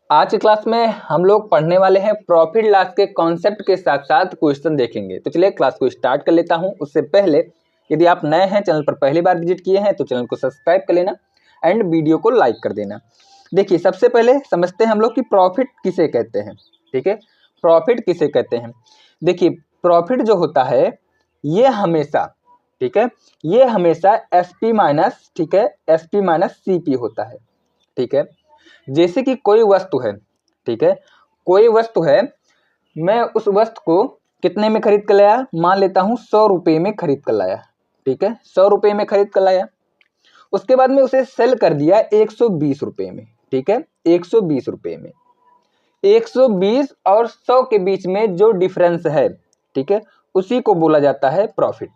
आज की क्लास में हम लोग पढ़ने वाले हैं प्रॉफिट लॉस के कॉन्सेप्ट के साथ साथ क्वेश्चन देखेंगे। तो चलिए क्लास को स्टार्ट कर लेता हूं। उससे पहले यदि आप नए हैं, चैनल पर पहली बार विजिट किए हैं तो चैनल को सब्सक्राइब कर लेना एंड वीडियो को लाइक कर देना। देखिए, सबसे पहले समझते हैं हम लोग कि प्रॉफिट किसे कहते हैं। ठीक है, प्रॉफिट किसे कहते हैं। देखिए, प्रॉफिट जो होता है ये हमेशा, ठीक है, ये हमेशा एसपी माइनस, ठीक है, एसपी माइनस सीपी होता है। ठीक है, जैसे कि कोई वस्तु है, ठीक है, कोई वस्तु है, मैं उस वस्तु को कितने में खरीद कर लाया, मान लेता हूं 100 रुपये में खरीद कर लाया। ठीक है, 100 रुपये में खरीद कर लाया। उसके बाद में उसे सेल कर दिया 120 रुपये में। ठीक है, 120 रुपये में। 120 और 100 के बीच में जो डिफरेंस है, ठीक है, उसी को बोला जाता है प्रॉफिट।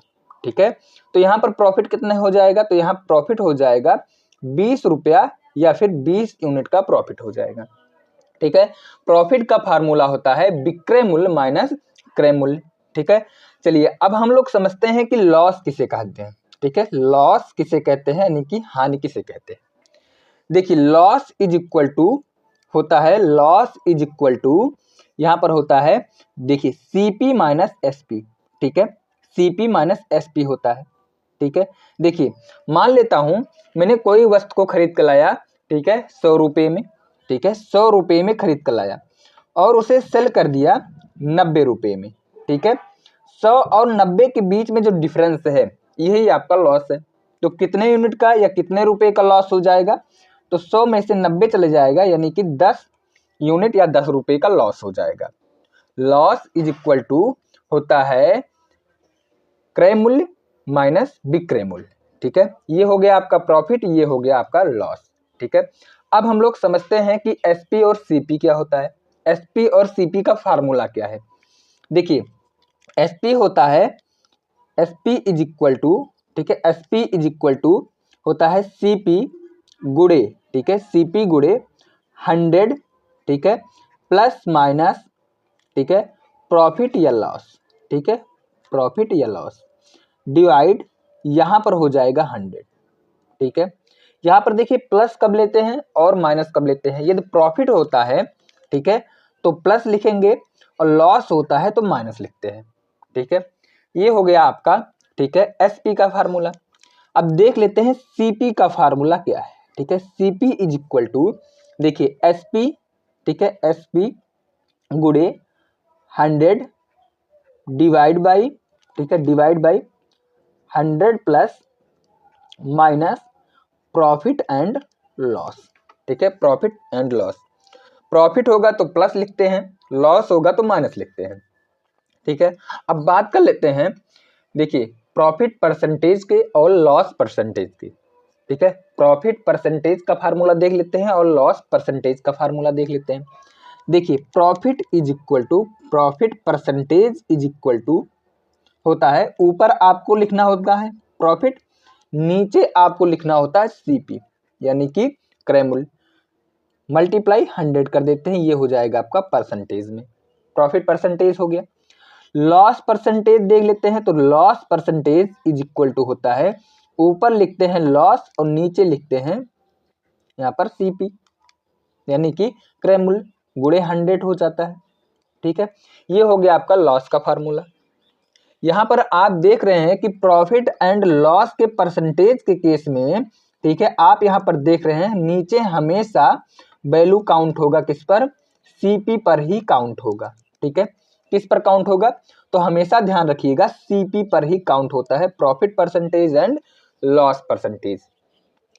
ठीक है, तो यहाँ पर प्रॉफिट कितना हो जाएगा, तो यहाँ प्रॉफिट हो जाएगा 20 रुपया या फिर 20 यूनिट का प्रॉफिट हो जाएगा। ठीक है, प्रॉफिट का फार्मूला होता है विक्रय मूल्य माइनस क्रय मूल्य। ठीक है, चलिए अब हम लोग समझते हैं कि लॉस किसे कहते हैं। ठीक है, लॉस किसे कहते हैं, यानी कि हानि किसे कहते हैं। देखिए, लॉस इज इक्वल टू होता है, लॉस इज इक्वल टू यहाँ पर होता है, देखिए, सीपी माइनस एसपी। ठीक है, सीपी माइनस एसपी होता है। ठीक है, देखिए, मान लेता हूं मैंने कोई वस्तु को खरीद कर लाया, ठीक है, 100 रुपये में। ठीक है, 100 रुपये में खरीद कर लाया और उसे सेल कर दिया 90 रुपये में। ठीक है, 100 और 90 के बीच में जो डिफरेंस है यही आपका लॉस है। तो कितने यूनिट का या कितने रुपए का लॉस हो जाएगा, तो 100 में से 90 चले जाएगा, यानी कि 10 यूनिट या 10 रुपए का लॉस हो जाएगा। लॉस इज इक्वल टू होता है क्रय मूल्य माइनस विक्रय मूल्य। ठीक है, ये हो गया आपका प्रॉफिट, ये हो गया आपका लॉस। ठीक है, अब हम लोग समझते हैं कि एसपी और सीपी क्या होता है। एसपी और सीपी का फार्मूला क्या है। देखिए, एसपी होता है, एसपी इज इक्वल टू, ठीक है, एसपी इज इक्वल टू होता है सीपी गुड़े, ठीक है, सीपी गुड़े 100, ठीक है, प्लस माइनस, ठीक है, प्रॉफिट या लॉस। ठीक है, प्रॉफिट या लॉस डिवाइड, यहां पर हो जाएगा 100। ठीक है, यहां पर देखिए प्लस कब लेते हैं और माइनस कब लेते हैं। यदि प्रॉफिट होता है, ठीक है, तो प्लस लिखेंगे और लॉस होता है तो माइनस लिखते हैं। ठीक है, ये हो गया आपका, ठीक है, एसपी का फार्मूला। अब देख लेते हैं सीपी का फार्मूला क्या है। ठीक है, सीपी इज इक्वल टू, देखिए, एसपी, ठीक है, एसपी गुड़े 100 डिवाइड बाई, ठीक है, divide by 100 plus minus profit and loss. ठीक है, प्रॉफिट एंड लॉस, प्रॉफिट होगा तो प्लस लिखते हैं, लॉस होगा तो माइनस लिखते हैं। ठीक है, अब बात कर लेते हैं, देखिए, प्रॉफिट परसेंटेज के और लॉस परसेंटेज की। ठीक है, प्रॉफिट परसेंटेज का फार्मूला देख लेते हैं और लॉस परसेंटेज का फार्मूला देख लेते हैं। देखिए, profit is equal to, profit percentage is equal to होता है, ऊपर आपको लिखना होता है प्रॉफिट, नीचे आपको लिखना होता है सीपी यानी कि क्रय मूल्य, मल्टीप्लाई 100 कर देते हैं, ये हो जाएगा आपका परसेंटेज में, प्रॉफिट परसेंटेज हो गया। लॉस परसेंटेज देख लेते हैं, तो loss percentage is equal to होता है, ऊपर लिखते हैं लॉस और नीचे लिखते हैं यहाँ पर सीपी यानी कि क्रय मूल्य गुणे 100 हो जाता है। ठीक है, ये हो गया आपका लॉस का फार्मूला। यहाँ पर आप देख रहे हैं कि प्रॉफिट एंड लॉस के परसेंटेज के केस में, ठीक है, आप यहाँ पर देख रहे हैं नीचे हमेशा वैल्यू काउंट होगा किस पर, सीपी पर ही काउंट होगा। ठीक है, किस पर काउंट होगा, तो हमेशा ध्यान रखिएगा सीपी पर ही काउंट होता है, profit percentage and loss percentage.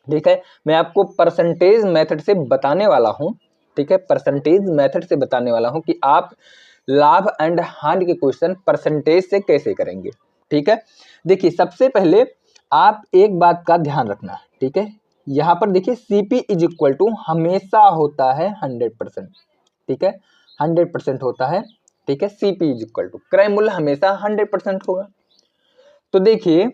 ठीक है, मैं आपको परसेंटेज मेथड से बताने वाला हूँ। ठीक है, परसेंटेज मेथड से बताने वाला हूँ कि आप लाभ एंड हानि के क्वेश्चन परसेंटेज से कैसे करेंगे। ठीक है, देखिए, सबसे पहले आप एक बात का ध्यान रखना है। ठीक है, यहाँ पर देखिए सीपी इज इक्वल टू हमेशा होता है 100%। ठीक है, 100% होता है। ठीक है, सीपी इज इक्वल टू क्रय मूल्य हमेशा 100% होगा। तो देखिए,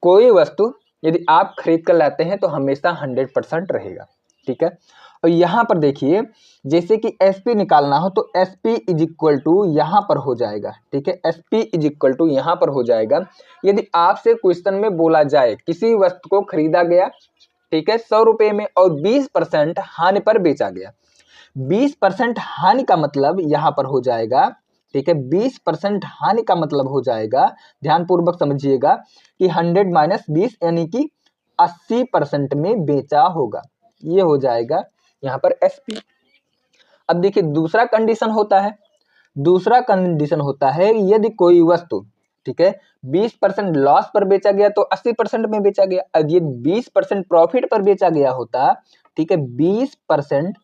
कोई वस्तु यदि आप खरीद कर लाते हैं तो हमेशा 100% रहेगा। ठीक है, और यहाँ पर देखिए, जैसे कि एसपी निकालना हो तो एसपी इज इक्वल टू यहाँ पर हो जाएगा। ठीक है, एसपी इज इक्वल टू यहाँ पर हो जाएगा। यदि आपसे क्वेश्चन में बोला जाए किसी वस्तु को खरीदा गया, ठीक है, 100 रुपये में और 20% हानि पर बेचा गया, 20% हानि का मतलब यहाँ पर हो जाएगा, ठीक है, 20% हानि का मतलब हो जाएगा, ध्यानपूर्वक समझिएगा, कि 100 माइनस 20 यानी कि 80% में बेचा होगा, ये हो जाएगा यहाँ पर एसपी। अब देखिए दूसरा कंडीशन होता है यदि कोई वस्तु, ठीक है, 20% लॉस पर बेचा गया तो 80% में बेचा गया। अब ये 20% प्रॉफिट पर बेचा गया होता, ठीक है, 20%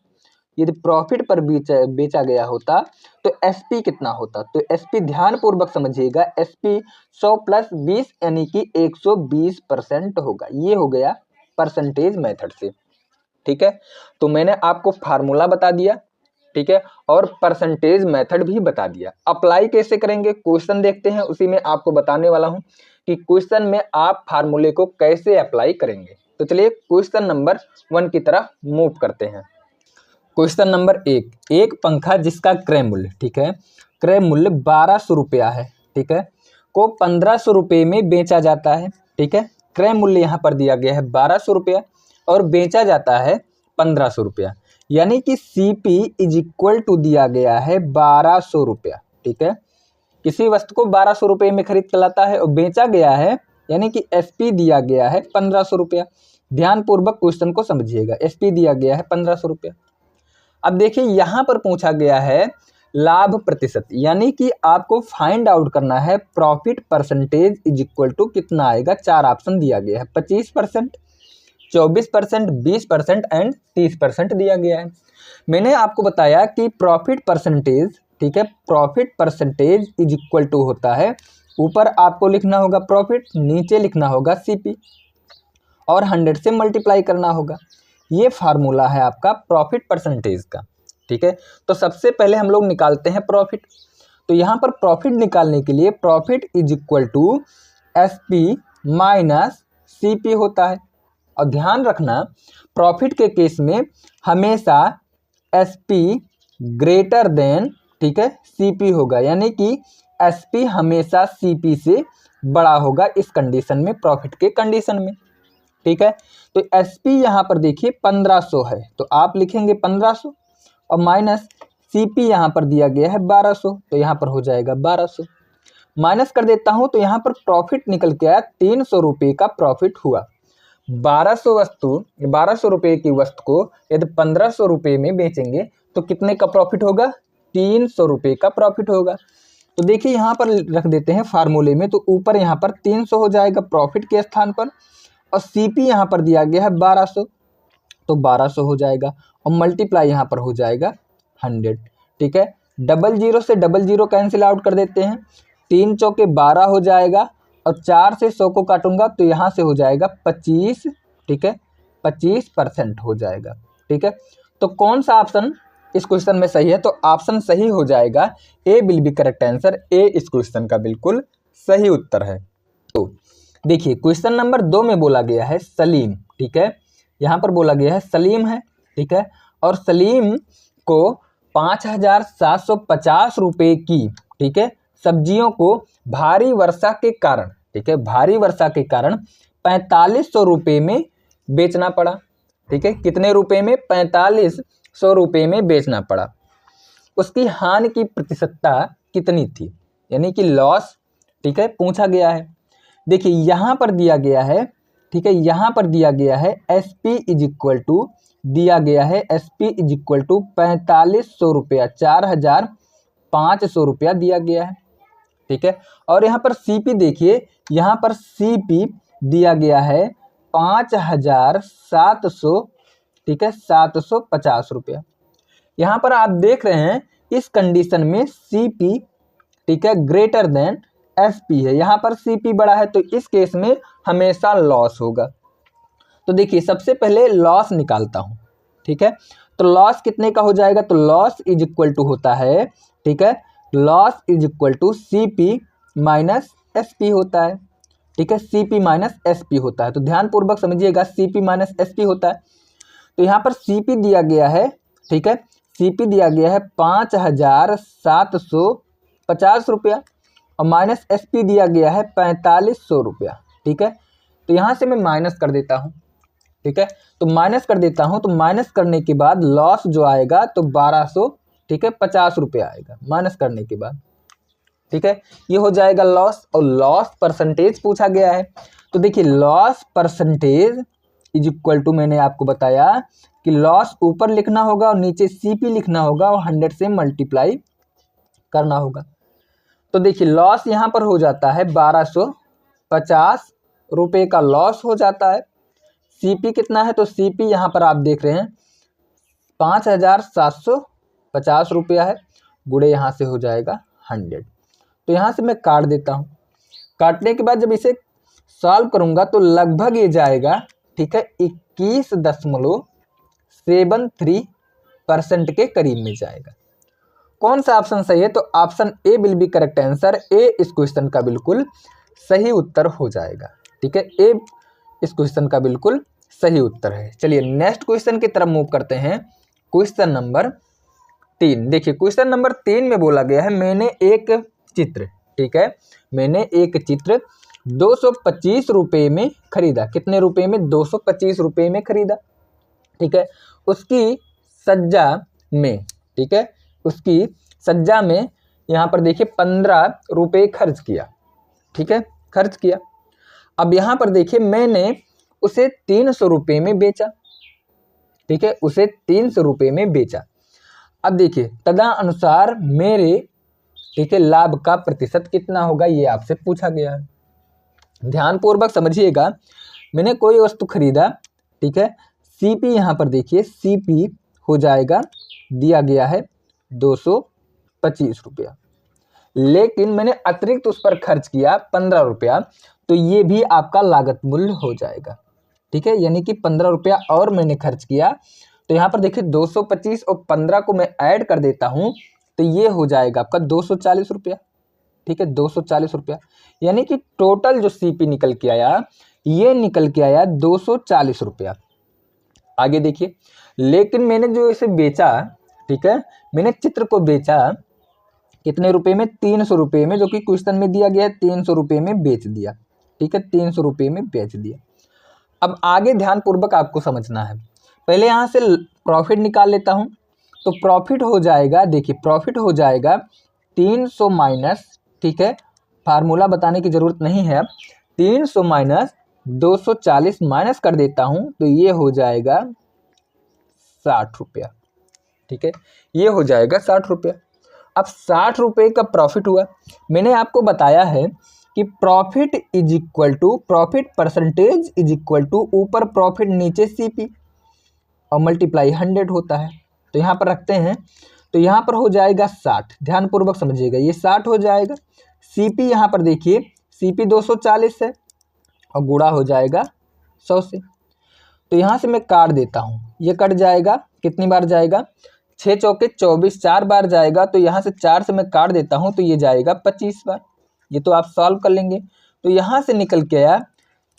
यदि प्रॉफिट पर बेचा गया होता तो एसपी कितना होता? तो एसपी ध्यान पूर्वक समझिएगा, एसपी 100 प्लस 20 यानी कि 120% होगा। ये हो गया परसेंटेज मेथड से, ठीक है। तो मैंने आपको फार्मूला बता दिया, ठीक है, और परसेंटेज मेथड भी बता दिया। अप्लाई कैसे करेंगे, क्वेश्चन देखते हैं, उसी में आपको बताने वाला हूं कि क्वेश्चन में आप फार्मूले को कैसे अप्लाई करेंगे। तो चलिए क्वेश्चन नंबर 1 की तरफ मूव करते हैं। क्वेश्चन नंबर 1, एक पंखा जिसका क्रय मूल्य, ठीक है, क्रय मूल्य 1200 रुपया है, ठीक है, को 1500 रुपये में बेचा जाता है, ठीक है। क्रय मूल्य यहाँ पर दिया गया है 1200 रुपया और बेचा जाता है 1500 रुपया, यानी कि सीपी इज इक्वल टू दिया गया है 1200 रुपया, ठीक है। किसी वस्तु को 1200 रुपये में खरीद कर लाता है और बेचा गया है, यानी कि एसपी दिया गया है 1500 रुपया। ध्यानपूर्वक क्वेश्चन को समझिएगा, एसपी दिया गया है 1500 रुपया। अब देखिए यहाँ पर पूछा गया है लाभ प्रतिशत, यानी कि आपको फाइंड आउट करना है profit percentage is equal to कितना आएगा। 4 ऑप्शन दिया गया है, 25%, 24%, 20% एंड 30% दिया गया है। मैंने आपको बताया कि प्रॉफिट परसेंटेज, ठीक है, profit percentage is equal to होता है, ऊपर आपको लिखना होगा प्रॉफिट, नीचे लिखना होगा सीपी और 100 से मल्टीप्लाई करना होगा। ये फार्मूला है आपका प्रॉफिट परसेंटेज का, ठीक है। तो सबसे पहले हम लोग निकालते हैं प्रॉफिट। तो यहाँ पर प्रॉफिट निकालने के लिए profit is equal to SP minus CP होता है। और ध्यान रखना प्रॉफिट के केस में हमेशा एसपी ग्रेटर देन, ठीक है, सीपी होगा, यानी कि एसपी हमेशा सीपी से बड़ा होगा इस कंडीशन में, प्रॉफिट के कंडीशन में, ठीक है। तो एसपी यहाँ पर देखिए 1500 है, तो आप लिखेंगे 1500 और माइनस सीपी यहाँ पर दिया गया है 1200, तो यहाँ पर हो जाएगा 1200। माइनस कर देता हूँ तो यहाँ पर प्रॉफिट निकल के आया 300 रुपये का प्रॉफिट हुआ। 1200 रुपये की वस्तु को यदि 1500 रुपये में बेचेंगे तो कितने का प्रॉफिट होगा? 300 रुपये का प्रॉफिट होगा। तो देखिए यहाँ पर रख देते हैं फार्मूले में, तो ऊपर यहाँ पर 300 हो जाएगा प्रॉफिट के स्थान पर, और सीपी यहाँ पर दिया गया है 1200, तो 1200 हो जाएगा और मल्टीप्लाई यहाँ पर हो जाएगा 100, ठीक है। 00 से 00 कैंसिल आउट कर देते हैं, 3 चौके 12 हो जाएगा और 4 से 100 को काटूंगा तो यहाँ से हो जाएगा 25, ठीक है, 25% हो जाएगा, ठीक है। तो कौन सा ऑप्शन इस क्वेश्चन में सही है? तो ऑप्शन सही हो जाएगा ए will be correct answer, A इस क्वेश्चन का बिल्कुल सही उत्तर है। तो देखिए क्वेश्चन नंबर 2 में बोला गया है सलीम, ठीक है, यहाँ पर बोला गया है सलीम है, ठीक है, और सलीम को 5750 रुपये की, ठीक है, सब्जियों को भारी वर्षा के कारण, ठीक है, भारी वर्षा के कारण 4500 रुपये में बेचना पड़ा, ठीक है। कितने रुपए में? 4500 रुपये में बेचना पड़ा। उसकी हानि की प्रतिशतता कितनी थी, यानी कि लॉस, ठीक है, पूछा गया है। देखिए यहाँ पर दिया गया है, ठीक है, यहाँ पर दिया गया है एसपी इज इक्वल टू, दिया गया है एसपी इज इक्वल टू 4500 रुपया, 4500 रुपया दिया गया है, ठीक है। और यहाँ पर सीपी देखिए, यहाँ पर सीपी दिया गया है 5700, ठीक है, 750 रुपया। यहाँ पर आप देख रहे हैं इस कंडीशन में सीपी, ठीक है, ग्रेटर देन एसपी है, यहाँ पर सीपी बड़ा है, तो इस केस में हमेशा लॉस होगा। तो देखिए सबसे पहले लॉस निकालता हूँ, ठीक है, तो लॉस कितने का हो जाएगा? तो लॉस इज इक्वल टू होता है, ठीक है, loss is equal to CP minus SP होता है, ठीक है, सीपी माइनस एसपी होता है। तो ध्यानपूर्वक समझिएगा सीपी माइनस एसपी होता है। तो यहाँ पर सीपी दिया गया है, ठीक है, सीपी दिया गया है 5750 रुपया और माइनस एसपी दिया गया है 4500 रुपया, ठीक है। तो यहाँ से मैं माइनस कर देता हूँ, ठीक है। तो माइनस कर देता हूँ, तो माइनस करने के बाद लॉस जो आएगा तो 1200, ठीक है, 50 रुपये आएगा माइनस करने के बाद, ठीक है। ये हो जाएगा लॉस, और लॉस परसेंटेज पूछा गया है। तो देखिए loss percentage is equal to, मैंने आपको बताया कि लॉस ऊपर लिखना होगा और नीचे सीपी लिखना होगा और 100 से मल्टीप्लाई करना होगा। तो देखिए लॉस यहाँ पर हो जाता है 1250 रुपये का लॉस हो जाता है। सीपी कितना है, तो सीपी यहाँ पर आप देख रहे हैं 5750 रुपया है, गुणे यहाँ से हो जाएगा 100। तो यहाँ से मैं काट देता हूँ। काटने के बाद जब इसे सॉल्व करूँगा तो लगभग ये जाएगा, ठीक है, 21.73% के करीब में जाएगा। कौन सा ऑप्शन सही है, तो option A will be correct answer. A इस क्वेश्चन का बिल्कुल सही उत्तर हो जाएगा, ठीक है। ए इस क्वेश्चन का बिल्कुल सही उत्तर है। चलिए नेक्स्ट क्वेश्चन की तरफ मूव करते हैं। क्वेश्चन नंबर 3 देखिए, क्वेश्चन नंबर 3 में बोला गया है मैंने एक चित्र, ठीक है, मैंने एक चित्र 225 रुपये में खरीदा। कितने रुपए में, 225 रुपये में खरीदा, ठीक है। उसकी सज्जा में, ठीक है, उसकी सज्जा में यहाँ पर देखिए 15 रुपये खर्च किया, ठीक है, खर्च किया। अब यहाँ पर देखिए मैंने उसे 300 रुपये में बेचा, ठीक है, उसे 300 रुपये में बेचा। अब देखिए तदनुसार मेरे, ठीक है, लाभ का प्रतिशत कितना होगा, ये आपसे पूछा गया है। ध्यानपूर्वक समझिएगा। मैंने कोई वस्तु खरीदा, ठीक है, सीपी यहाँ पर देखिए सीपी हो जाएगा, दिया गया है 225 रुपया, लेकिन मैंने अतिरिक्त उस पर खर्च किया 15 रुपया, तो ये भी आपका लागत मूल्य हो जाएगा, ठीक है। यानी कि 15 रुपया और मैंने खर्च किया, तो यहाँ पर देखिए 225 और 15 को मैं ऐड कर देता हूँ, तो ये हो जाएगा आपका 240 रुपया, ठीक है, 240 रुपया। यानी कि टोटल जो सीपी निकल के आया, ये निकल के आया 240 रुपया। आगे देखिए, लेकिन मैंने जो इसे बेचा, ठीक है, मैंने चित्र को बेचा कितने रुपए में, 300 रुपये में, जो कि क्वेश्चन में दिया गया है, 300 रुपये में बेच दिया, ठीक है, 300 रुपये में बेच दिया। अब आगे ध्यानपूर्वक आपको समझना है। पहले यहाँ से प्रॉफिट निकाल लेता हूँ। तो प्रॉफिट हो जाएगा, देखिए प्रॉफिट हो जाएगा 300 माइनस, ठीक है, फार्मूला बताने की ज़रूरत नहीं है। 300 माइनस 240 माइनस कर देता हूँ, तो ये हो जाएगा 60 रुपया, ठीक है, ये हो जाएगा 60 रुपया। अब 60 रुपये का प्रॉफिट हुआ। मैंने आपको बताया है कि profit is equal to, profit percentage is equal to ऊपर प्रॉफिट नीचे सीपी और मल्टीप्लाई 100 होता है। तो यहाँ पर रखते हैं, तो यहाँ पर हो जाएगा 60। ध्यानपूर्वक समझिएगा, ये 60 हो जाएगा। सीपी यहाँ पर देखिए सीपी 240 है और गुणा हो जाएगा 100 से। तो यहाँ से मैं काट देता हूँ, ये कट जाएगा, कितनी बार जाएगा, 6 चौके 24, 4 बार जाएगा। तो यहाँ से 4 से मैं काट देता हूँ, तो ये जाएगा 25 बार। ये तो आप सॉल्व कर लेंगे। तो यहाँ से निकल के आया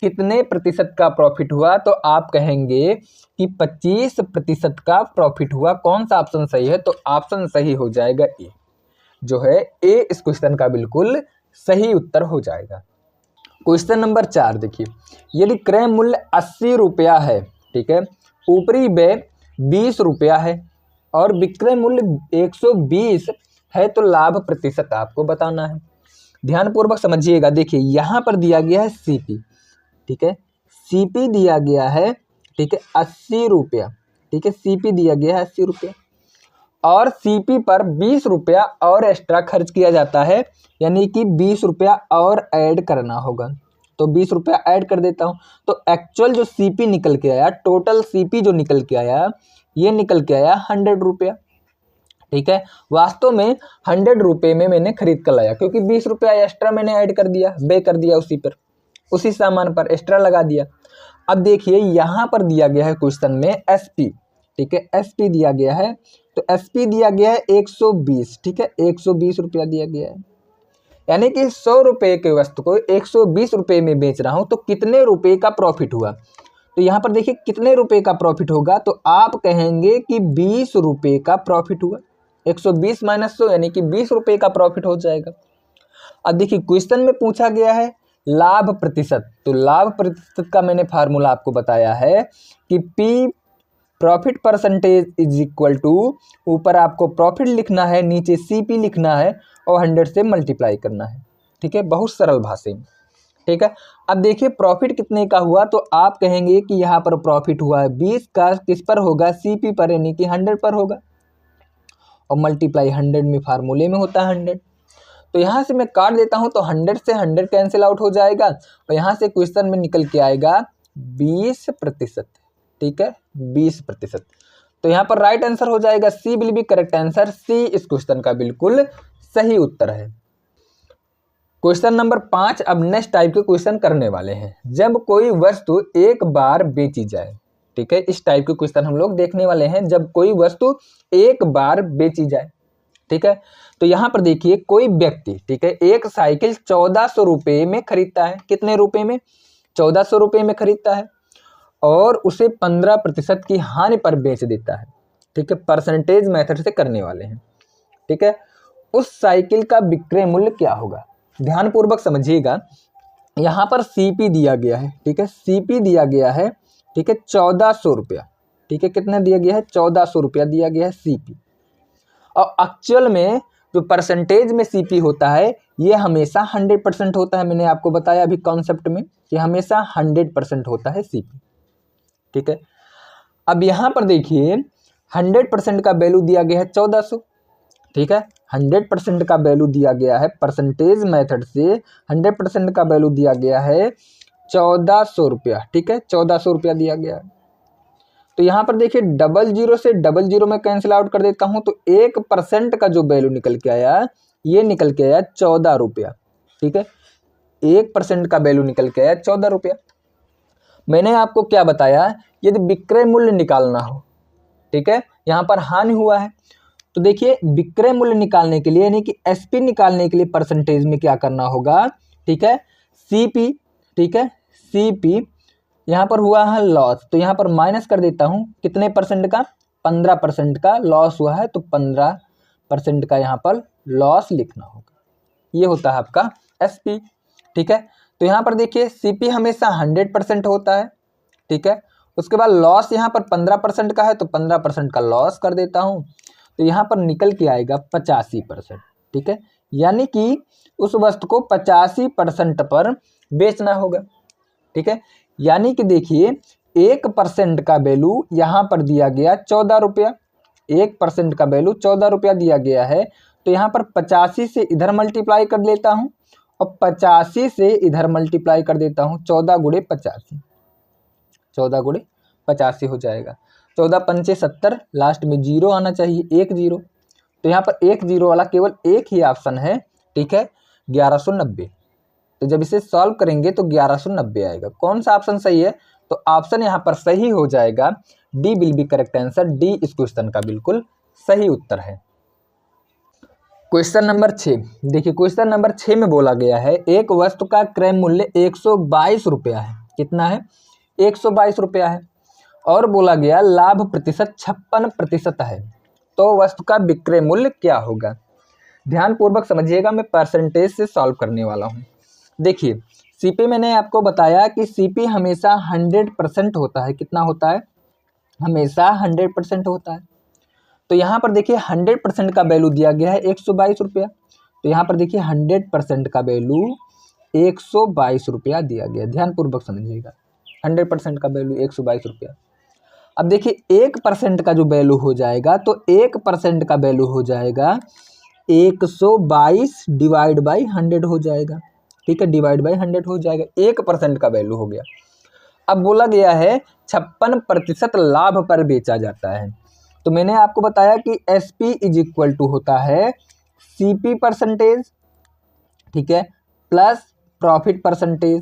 कितने प्रतिशत का प्रॉफिट हुआ, तो आप कहेंगे कि 25% का प्रॉफिट हुआ। कौन सा ऑप्शन सही है, तो ऑप्शन सही हो जाएगा ए, जो है ए इस क्वेश्चन का बिल्कुल सही उत्तर हो जाएगा। क्वेश्चन नंबर 4 देखिए, यदि क्रय मूल्य 80 रुपया है, ठीक है, ऊपरी व्यय 20 रुपया है और विक्रय मूल्य 120 है, तो लाभ प्रतिशत आपको बताना है। ध्यानपूर्वक समझिएगा। देखिए यहाँ पर दिया गया है सीपी, ठीक है, सीपी दिया गया है, ठीक है, 80 रुपया, ठीक है, सीपी दिया गया है 80 रुपया और सीपी पर 20 रुपया और एक्स्ट्रा खर्च किया जाता है, यानी कि 20 रुपया और ऐड करना होगा। तो 20 रुपया ऐड कर देता हूँ, तो एक्चुअल जो सीपी निकल के आया, टोटल सीपी जो निकल के आया, ये निकल के आया 100 रुपया, ठीक है। वास्तव में 100 रुपये में मैंने खरीद कर लाया, क्योंकि 20 रुपया एक्स्ट्रा मैंने ऐड कर दिया, बे कर दिया उसी पर, उसी सामान पर एक्स्ट्रा लगा दिया। अब देखिए यहाँ पर दिया गया है क्वेश्चन में एसपी, ठीक है, एसपी दिया गया है, तो एसपी दिया गया है 120, ठीक है, 120 रुपया दिया गया है। यानी कि 100 रुपये के वस्तु को 120 रुपये में बेच रहा हूँ, तो कितने रुपए का प्रॉफिट हुआ। तो यहाँ पर देखिए कितने रुपए का प्रॉफिट होगा, तो आप कहेंगे कि 20 रुपये का प्रॉफिट हुआ। 120 माइनस 100 यानी कि 20 रुपये का प्रॉफिट हो जाएगा। अब देखिए क्वेश्चन में पूछा गया है लाभ प्रतिशत। तो लाभ प्रतिशत का मैंने फार्मूला आपको बताया है कि P profit percentage is equal to, ऊपर आपको प्रॉफिट लिखना है, नीचे CP लिखना है और 100 से मल्टीप्लाई करना है। ठीक है, बहुत सरल भाषा में। ठीक है, अब देखिए प्रॉफिट कितने का हुआ, तो आप कहेंगे कि यहाँ पर प्रॉफिट हुआ है 20 का, किस पर होगा, CP पर, यानी कि 100 पर होगा, और मल्टीप्लाई 100 में फार्मूले में होता है 100। तो यहाँ से मैं काट देता हूँ तो 100 से 100 कैंसिल आउट हो जाएगा, और यहाँ से क्वेश्चन में निकल के आएगा 20%। ठीक है, 20%। तो यहाँ पर राइट आंसर हो जाएगा सी विल बी करेक्ट आंसर। सी इस क्वेश्चन का बिल्कुल सही उत्तर है। क्वेश्चन नंबर 5, अब नेक्स्ट टाइप के क्वेश्चन करने वाले हैं। जब कोई वस्तु एक बार बेची जाए, ठीक है, इस टाइप के क्वेश्चन हम लोग देखने वाले हैं, जब कोई वस्तु एक बार बेची जाए। ठीक है, तो यहाँ पर देखिए कोई व्यक्ति, ठीक है, एक साइकिल 1400 रुपये में खरीदता है। कितने रुपए में? 1400 रुपये में खरीदता है, और उसे 15% की हानि पर बेच देता है। ठीक है, परसेंटेज मेथड से करने वाले हैं। ठीक है, उस साइकिल का विक्रय मूल्य क्या होगा? ध्यानपूर्वक समझिएगा, यहाँ पर CP दिया गया है। ठीक है, CP दिया गया है, ठीक है, 1400 रुपया। ठीक है, कितना दिया गया है? 1400 रुपया दिया गया है CP। और एक्चुअल में जो परसेंटेज में CP होता है, ये हमेशा 100% होता है। मैंने आपको बताया अभी कॉन्सेप्ट में कि हमेशा 100% होता है CP। ठीक है, अब यहाँ पर देखिए 100% का वैल्यू दिया गया है 1400। ठीक है, 100% का वैल्यू दिया गया है परसेंटेज मेथड से, 100% का वैल्यू दिया गया है 1400 रुपया। ठीक है, 1400 रुपया दिया गया है। तो यहाँ पर देखिए 00 से 00 में कैंसिल आउट कर देता हूँ, तो 1% का जो वैल्यू निकल के आया, ये निकल के आया 14 रुपया। ठीक है, 1% का वैल्यू निकल के आया 14 रुपया। मैंने आपको क्या बताया, यदि विक्रय मूल्य निकालना हो, ठीक है, यहाँ पर हानि हुआ है, तो देखिए विक्रय मूल्य निकालने के लिए, यानी कि SP निकालने के लिए परसेंटेज में क्या करना होगा? ठीक है, CP, ठीक है, CP यहाँ पर हुआ है लॉस, तो यहाँ पर माइनस कर देता हूँ, कितने परसेंट का? 15% का लॉस हुआ है, तो 15% का यहाँ पर लॉस लिखना होगा। ये होता है आपका SP। ठीक है, तो यहाँ पर देखिए CP हमेशा 100% होता है। ठीक है, उसके बाद लॉस यहाँ पर 15% का है, तो 15% का लॉस कर देता हूँ, तो यहाँ पर निकल के आएगा 85%। ठीक है, यानी कि उस वस्तु को 85% पर बेचना होगा। ठीक है, यानी कि देखिए 1% का वैल्यू यहाँ पर दिया गया 14 रुपया, 1% का वैल्यू 14 रुपया दिया गया है, तो यहाँ पर 85 से इधर मल्टीप्लाई कर लेता हूँ, और 85 से इधर मल्टीप्लाई कर देता हूँ, 14 गुणे 85, 14 गुणे 85 हो जाएगा। 14 पंचे 70, लास्ट में 0 आना चाहिए, 1 0। तो यहाँ पर 1 0 वाला केवल एक ही ऑप्शन है। ठीक है, 1190। तो जब इसे सॉल्व करेंगे तो 1190 आएगा। कौन सा ऑप्शन सही है? तो ऑप्शन यहाँ पर सही हो जाएगा D will be correct answer. D इस क्वेश्चन का बिल्कुल सही उत्तर है। क्वेश्चन नंबर 6 देखिए, क्वेश्चन नंबर 6 में बोला गया है एक वस्तु का क्रय मूल्य 122 रुपया है। कितना है? 122 रुपया है, और बोला गया लाभ प्रतिशत 56% है, तो वस्तु का विक्रय मूल्य क्या होगा? ध्यानपूर्वक समझिएगा, मैं परसेंटेज से सॉल्व करने वाला हूँ। देखिए CP मैंने आपको बताया कि CP हमेशा 100% होता है। कितना होता है? हमेशा 100% होता है। तो यहाँ पर देखिए 100% का वैल्यू दिया गया है 122 रुपया, तो यहाँ पर देखिए 100% का वैल्यू 122 रुपया दिया गया। ध्यानपूर्वक समझिएगा, 100% का वैल्यू 122 रुपया। अब देखिए 1% का जो वैल्यू हो जाएगा, तो 1% का वैल्यू हो जाएगा 122 डिवाइड बाई 100 हो जाएगा। ठीक है, डिवाइड बाई 100 हो जाएगा, 1% का वैल्यू हो गया। अब बोला गया है 56% लाभ पर बेचा जाता है, तो मैंने आपको बताया कि SP इज इक्वल टू होता है CP परसेंटेज, ठीक है, प्लस प्रॉफिट परसेंटेज।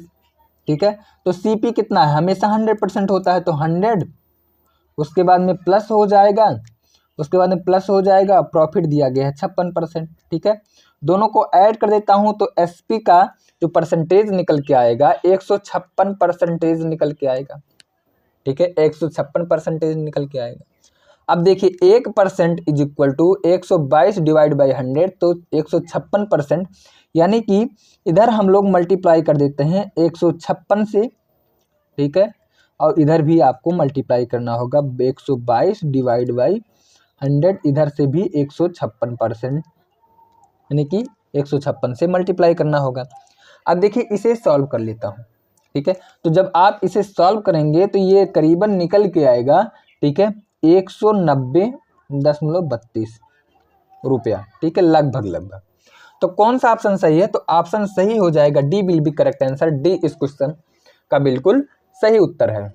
ठीक है, तो CP कितना है? हमेशा 100% होता है, तो 100, उसके बाद में प्लस हो जाएगा, उसके बाद में प्लस हो जाएगा, प्रॉफिट दिया गया है 56%। ठीक है, दोनों को ऐड कर देता हूं, तो SP का जो परसेंटेज निकल के आएगा 156% निकल के आएगा। ठीक है, 156% निकल के आएगा। अब देखिए 1% is equal to 122 divide by 100, तो 156%, यानी कि इधर हम लोग मल्टीप्लाई कर देते हैं 156 से, ठीक है, और इधर भी आपको मल्टीप्लाई करना होगा 122 डिवाइड बाई 100, इधर से भी 156%, यानी कि 156 से मल्टीप्लाई करना होगा। अब देखिए इसे सॉल्व कर लेता हूँ, ठीक है। तो जब आप इसे सॉल्व करेंगे तो ये करीबन निकल के आएगा, ठीक है, 190.32 रुपया, ठीक है, लगभग। तो कौन सा ऑप्शन सही है? तो ऑप्शन सही हो जाएगा D will be correct answer. D इस क्वेश्चन का बिल्कुल सही उत्तर है।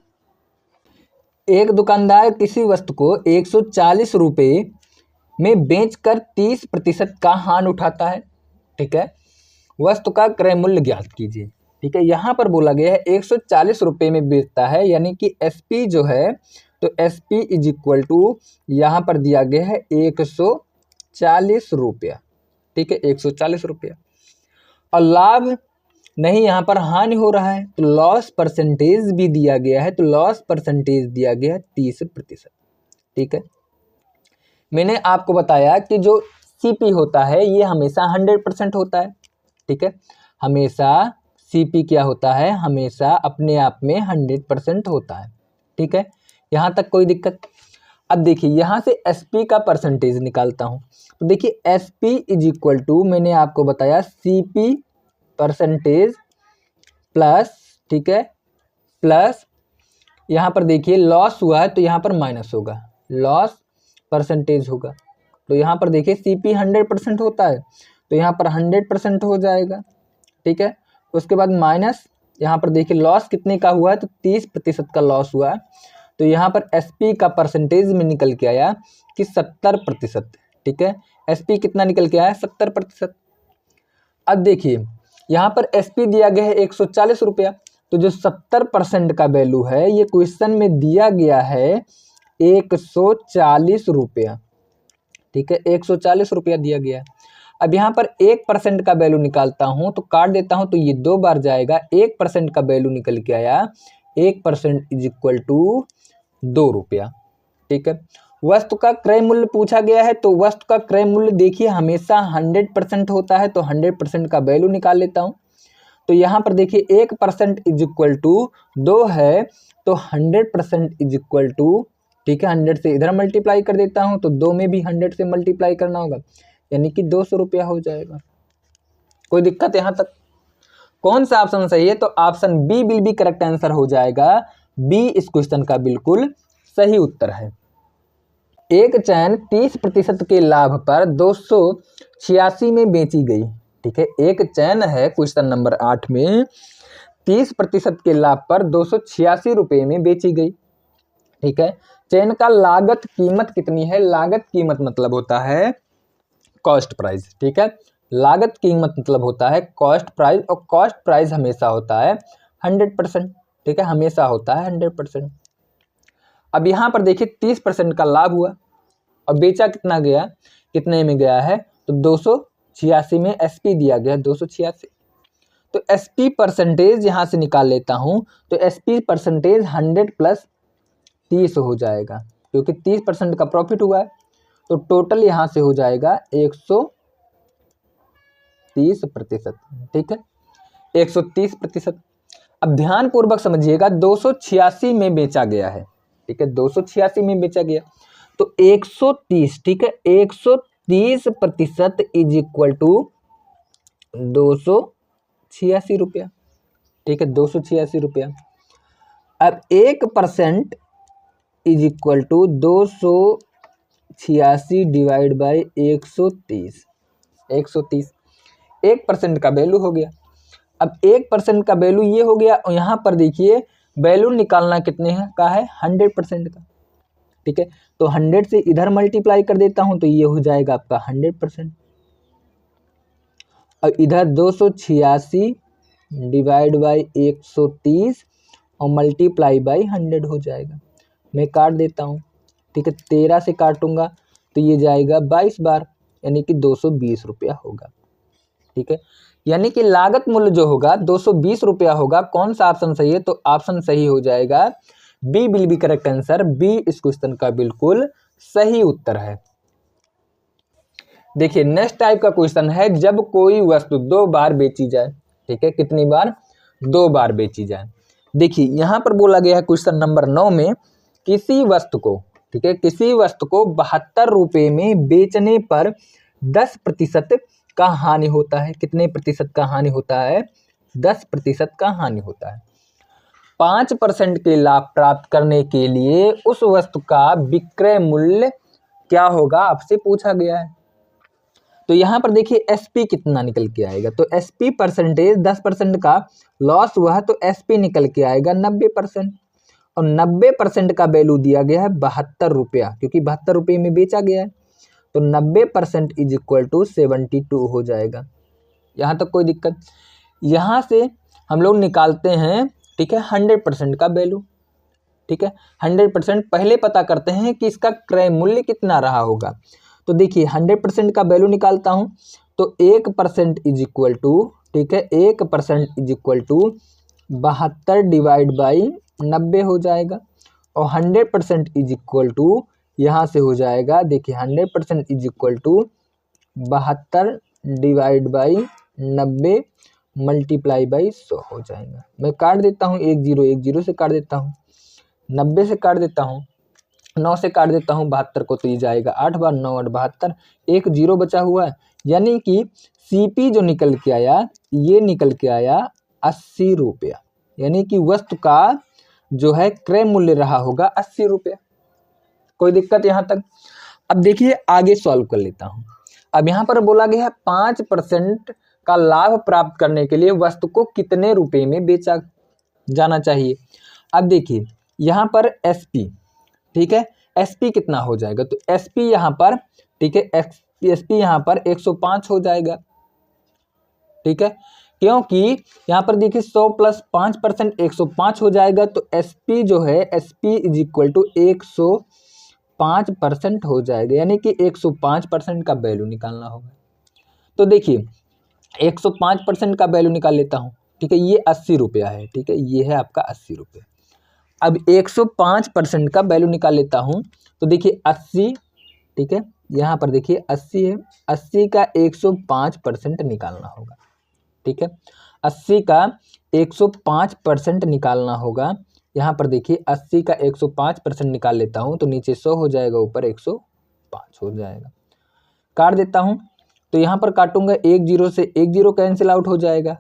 एक दुकानदार किसी वस्तु को 140 रुपये में बेचकर 30% का हानि उठाता है, ठीक है। वस्तु का क्रय मूल्य ज्ञात कीजिए, ठीक है। यहाँ पर बोला गया है 140 रुपये में बेचता है, यानी कि एसपी जो है, तो एसपी इज इक्वल टू यहाँ पर दिया गया है 140 रुपया, ठीक है, 140 रुपया। और लाभ नहीं, यहाँ पर हानि हो रहा है, तो लॉस परसेंटेज भी दिया गया है, तो लॉस परसेंटेज दिया गया है 30%, ठीक है। मैंने आपको बताया कि जो सीपी होता है ये हमेशा 100% होता है, ठीक है। हमेशा सीपी क्या होता है? हमेशा अपने आप में 100% होता है, ठीक है। यहाँ तक कोई दिक्कत? अब देखिए यहाँ से एसपी का परसेंटेज निकालता हूँ, तो देखिए एसपी इज इक्वल टू, मैंने आपको बताया सीपी परसेंटेज प्लस, ठीक है, प्लस यहाँ पर देखिए लॉस हुआ है तो यहाँ पर माइनस होगा, लॉस परसेंटेज होगा, तो यहाँ पर देखिए सीपी 100% होता है तो यहाँ पर 100% हो जाएगा, ठीक है। उसके बाद माइनस यहाँ पर देखिए लॉस कितने का हुआ है? तो 30% का लॉस हुआ है, तो यहाँ पर एसपी का परसेंटेज में निकल के आया कि 70%, ठीक है। एसपी कितना निकल के आया? 70%। अब देखिए यहाँ पर एसपी दिया गया है 140 रुपया, तो जो 70% का वैल्यू है ये क्वेश्चन में दिया गया है 140 रुपया, ठीक है, 140 रुपया दिया गया है। अब यहाँ पर 1% का वैल्यू निकालता हूँ तो काट देता हूँ तो ये 2 बार जाएगा, 1% का वैल्यू निकल के आया 1% इज इक्वल टू 2 रुपया, ठीक है। वस्तु का क्रय मूल्य पूछा गया है, तो वस्तु का क्रय मूल्य देखिए हमेशा 100% होता है, तो 100% का वैल्यू निकाल लेता हूँ। तो यहाँ पर देखिए 1% इज इक्वल टू 2 है, तो 100% इज इक्वल टू, ठीक है, 100 से इधर मल्टीप्लाई कर देता हूँ तो 2 में भी 100 से मल्टीप्लाई करना होगा, यानी कि 200 रुपया हो जाएगा। कोई दिक्कत यहाँ तक? कौन सा ऑप्शन सही है? तो option B will be correct answer हो जाएगा। बी इस क्वेश्चन का बिल्कुल सही उत्तर है। एक चैन 30% के लाभ पर 286 में बेची गई, ठीक है। एक चैन है क्वेश्चन नंबर 8 में 30% के लाभ पर 286 रुपये में बेची गई, ठीक है। चैन का लागत कीमत कितनी है? लागत कीमत मतलब होता है कॉस्ट प्राइस, ठीक है। लागत कीमत मतलब होता है कॉस्ट प्राइस, और कॉस्ट प्राइस हमेशा होता है 100%, ठीक है, हमेशा होता है 100%। अब यहाँ पर देखिए 30% का लाभ हुआ और बेचा कितना गया, कितने में गया है? तो 286 में एसपी दिया गया 286, तो एसपी परसेंटेज यहाँ से निकाल लेता हूँ, तो एसपी परसेंटेज 100 प्लस 30 हो जाएगा, क्योंकि 30% का प्रॉफिट हुआ है, तो टोटल यहाँ से हो जाएगा 130%, ठीक है, 130%। अब ध्यान पूर्वक समझिएगा 286 में बेचा गया है, ठीक है, 286 में बेचा गया, तो 130, ठीक है, 130% इज इक्वल टू 286 रुपया, ठीक है, 286 रुपया। अब 1% is equal to 286 divide by 130, 1% का वैल्यू हो गया। अब 1% का वैल्यू ये हो गया, और यहाँ पर देखिए वैल्यू निकालना कितने हैं का है? 100% का, ठीक है, तो 100 से इधर मल्टीप्लाई कर देता हूँ तो ये हो जाएगा आपका 100%, और इधर 286 डिवाइड बाई 130 और मल्टीप्लाई बाई 100 हो जाएगा। मैं काट देता हूँ, ठीक है, 13 से काटूंगा तो ये जाएगा 22 बार, यानी कि 220 रुपया होगा, ठीक है। यानी कि लागत मूल्य जो होगा 220 रुपया होगा। कौन सा ऑप्शन सही है? तो ऑप्शन सही हो जाएगा B will be correct answer. B इस क्वेश्चन का बिल्कुल सही उत्तर है। देखिए नेक्स्ट टाइप का क्वेश्चन है, जब कोई वस्तु 2 बार बेची जाए, ठीक है, कितनी बार? 2 बार बेची जाए। देखिए यहाँ पर बोला गया है क्वेश्चन नंबर 9 में, किसी वस्तु को, ठीक है, किसी वस्तु को 72 रुपये में बेचने पर 10% का हानि होता है। कितने प्रतिशत का हानि होता है? 10% का हानि होता है। 5% के लाभ प्राप्त करने के लिए उस वस्तु का विक्रय मूल्य क्या होगा, आपसे पूछा गया है। तो यहाँ पर देखिए एसपी कितना निकल के आएगा, तो एसपी परसेंटेज 10% का लॉस हुआ है, तो एसपी निकल के आएगा 90%। और 90% का वैल्यू दिया गया है 72 रुपया, क्योंकि 72 रुपये में बेचा गया है, तो 90% इज इक्वल टू 72 हो जाएगा। यहाँ तक कोई दिक्कत? यहाँ से हम लोग निकालते हैं, ठीक है, 100% का वैल्यू, ठीक है। 100% पहले पता करते हैं कि इसका क्रय मूल्य कितना रहा होगा। तो देखिए 100% का वैल्यू निकालता हूँ, तो 1% इज इक्वल टू, ठीक है, 1% is equal to 72 divide by 90 हो जाएगा। और 100% इज इक्वल टू यहाँ से हो जाएगा, देखिए 100% is equal to 72 divide by 90 multiply by 100 हो जाएगा। मैं काट देता हूँ, 1 0 से काट देता हूँ, 90 से काट देता हूँ, 9 से काट देता हूँ 72 को, तो ये जाएगा 8 बार 9 8 72, 1 0 बचा हुआ है। यानी कि सीपी जो निकल के आया, ये निकल के आया 80 रुपया। यानी कि वस्तु का जो है क्रय मूल्य रहा होगा 80 रुपया। कोई दिक्कत यहाँ तक? अब देखिए आगे सॉल्व कर लेता हूँ। अब यहाँ पर बोला गया है 5% का लाभ प्राप्त करने के लिए वस्तु को कितने रुपए में बेचा जाना चाहिए। अब देखिए यहाँ पर एसपी, ठीक है, एसपी कितना हो जाएगा, तो एसपी यहाँ पर, ठीक है, एसपी यहाँ पर 105 हो जाएगा, ठीक है, क्योंकि यहाँ पर देखिए 100 प्लस 5% 105 हो जाएगा, तो एसपी जो है एसपी इज इक्वल टू 105% हो जाएगा। यानी कि 105% का वैल्यू निकालना होगा। तो देखिए 105% का वैल्यू निकाल लेता हूँ, ठीक है, ये 80 रुपया है, ठीक है, ये है आपका 80 रुपये। अब 105% का वैल्यू निकाल लेता हूँ, तो देखिए 80, ठीक है, यहाँ पर देखिए 80 है, 80 का 105% निकालना होगा, ठीक है, 80 का 105% निकालना होगा। यहाँ पर देखिए 80 का 105% निकाल लेता हूँ, तो नीचे 100 हो जाएगा, ऊपर 105 हो जाएगा। काट देता हूँ, तो यहाँ पर काटूंगा 1 0 से 1 0 कैंसिल आउट हो जाएगा,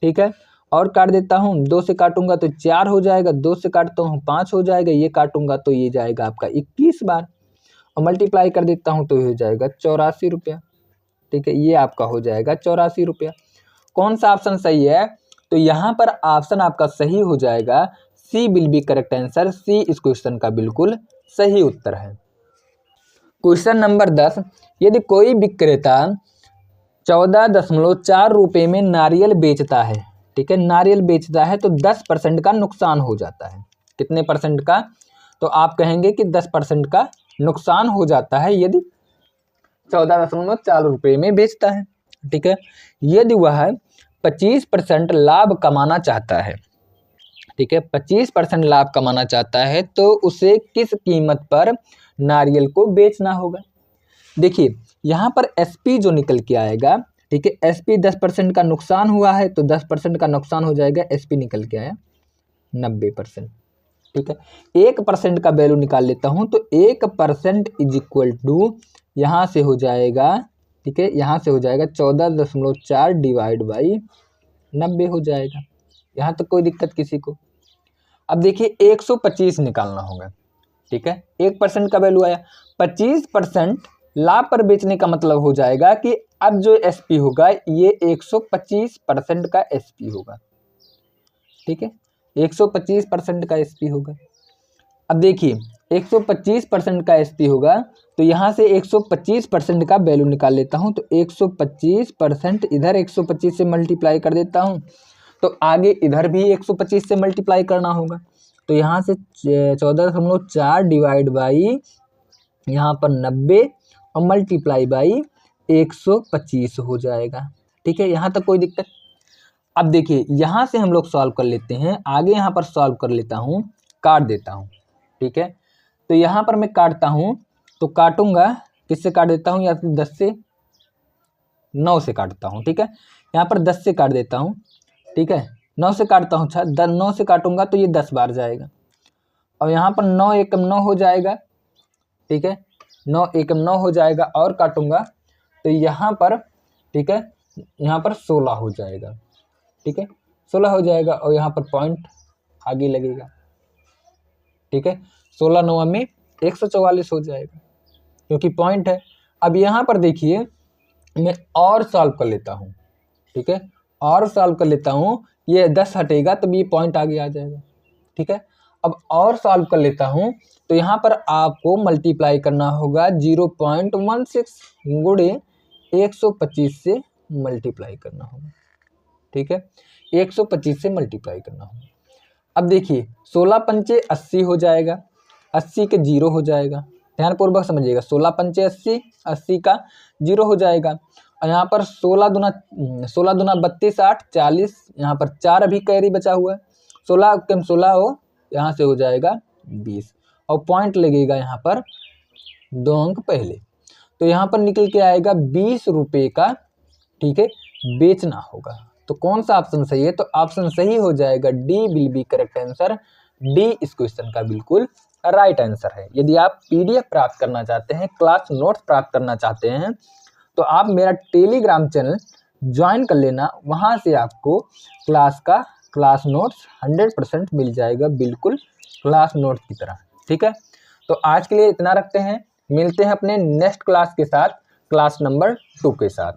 ठीक है, और काट देता हूँ, 2 से काटूंगा तो 4 हो जाएगा, 2 से काटता हूँ 5 हो जाएगा, ये काटूंगा तो ये जाएगा आपका 21 बार, और मल्टीप्लाई कर देता हूँ तो ये हो जाएगा 84 रुपया, ठीक है, ये आपका हो जाएगा 84 रुपया। कौन सा ऑप्शन सही है? तो यहाँ पर ऑप्शन आपका सही हो जाएगा, सी विल बी करेक्ट आंसर। सी इस क्वेश्चन का बिल्कुल सही उत्तर है। क्वेश्चन नंबर 10, यदि कोई विक्रेता 14.4 रुपये में नारियल बेचता है, ठीक है, नारियल बेचता है, तो 10% का नुकसान हो जाता है। कितने परसेंट का? तो आप कहेंगे कि 10% का नुकसान हो जाता है यदि 14.4 रुपये में बेचता है, ठीक है। यदि वह 25% लाभ कमाना चाहता है, ठीक है, 25% लाभ कमाना चाहता है, तो उसे किस कीमत पर नारियल को बेचना होगा। देखिए यहाँ पर एसपी जो निकल के आएगा, ठीक है, एसपी 10% का नुकसान हुआ है, तो 10% का नुकसान हो जाएगा, एसपी निकल के आया 90%, ठीक है। 1% का वैल्यू निकाल लेता हूँ, तो 1% इज इक्वल टू यहाँ से हो जाएगा, ठीक है, यहाँ से हो जाएगा 14.4 डिवाइड बाई 90 हो जाएगा। यहाँ तक कोई दिक्कत किसी को? अब देखिए 125 निकालना होगा, ठीक है, 1% का वैल्यू आया, 25% लाभ पर बेचने का मतलब हो जाएगा कि अब जो एसपी होगा ये 125% का एसपी होगा, ठीक है, 125% का एसपी होगा। अब देखिए 125% का एसपी होगा, तो यहाँ से 125% का वैल्यू निकाल लेता हूँ, तो 125% इधर 125 से मल्टीप्लाई कर देता हूँ, तो आगे इधर भी 125 से मल्टीप्लाई करना होगा, तो यहाँ से 14.4 डिवाइड बाई यहाँ पर 90 और मल्टीप्लाई बाई 125 हो जाएगा, ठीक है। यहाँ तक कोई दिक्कत? अब देखिए यहाँ से हम लोग सॉल्व कर लेते हैं, आगे यहाँ पर सॉल्व कर लेता हूँ, काट देता हूँ, ठीक है। तो यहाँ पर मैं काटता हूँ, तो काटूंगा, किससे काट देता हूँ, या तो 10 से 9 से काटता हूँ, ठीक है। यहाँ पर 10 से काट देता हूँ, ठीक है, 9 से काटता हूँ, 9 से काटूंगा तो ये 10 बार जाएगा। और यहाँ पर 9 एकम 9 हो जाएगा, ठीक है, 9 एकम 9 हो जाएगा, और काटूंगा तो यहाँ पर, ठीक है, यहाँ पर 16 हो जाएगा, ठीक है, 16 हो जाएगा, और यहाँ पर पॉइंट आगे लगेगा, ठीक है। 16 9 में 144 हो जाएगा, क्योंकि पॉइंट है। अब यहाँ पर देखिए, मैं और सॉल्व कर लेता हूँ, ठीक है, और सॉल्व कर लेता हूँ, ये 10 हटेगा तो ये पॉइंट आगे आ जाएगा, ठीक है। अब और सॉल्व कर लेता हूँ, तो यहाँ पर आपको मल्टीप्लाई करना होगा 0.16 गुणे 125 से मल्टीप्लाई करना होगा, ठीक है, 125 से मल्टीप्लाई करना होगा। अब देखिए 16 पंचे 80 हो जाएगा, 80 के 0 हो जाएगा, ध्यानपूर्वक समझिएगा, 16 पंचे 80, 80 का 0 हो जाएगा। और यहाँ पर 16 दूना 32 8 40, यहाँ पर 4 अभी कैरी बचा हुआ है, 16 कम 16 हो, यहाँ से हो जाएगा 20, और पॉइंट लगेगा यहाँ पर 2 अंक पहले, तो यहाँ पर निकल के आएगा 20 रुपये का, ठीक है, बेचना होगा। तो कौन सा ऑप्शन सही है, तो ऑप्शन सही हो जाएगा D will be correct answer, D इस क्वेश्चन का बिल्कुल राइट आंसर है। यदि आप पीडीएफ प्राप्त करना चाहते हैं, क्लास नोट्स प्राप्त करना चाहते हैं, तो आप मेरा टेलीग्राम चैनल ज्वाइन कर लेना, वहाँ से आपको क्लास नोट्स 100% मिल जाएगा, बिल्कुल क्लास नोट्स की तरह, ठीक है। तो आज के लिए इतना रखते हैं, मिलते हैं अपने नेक्स्ट क्लास के साथ, क्लास नंबर 2 के साथ।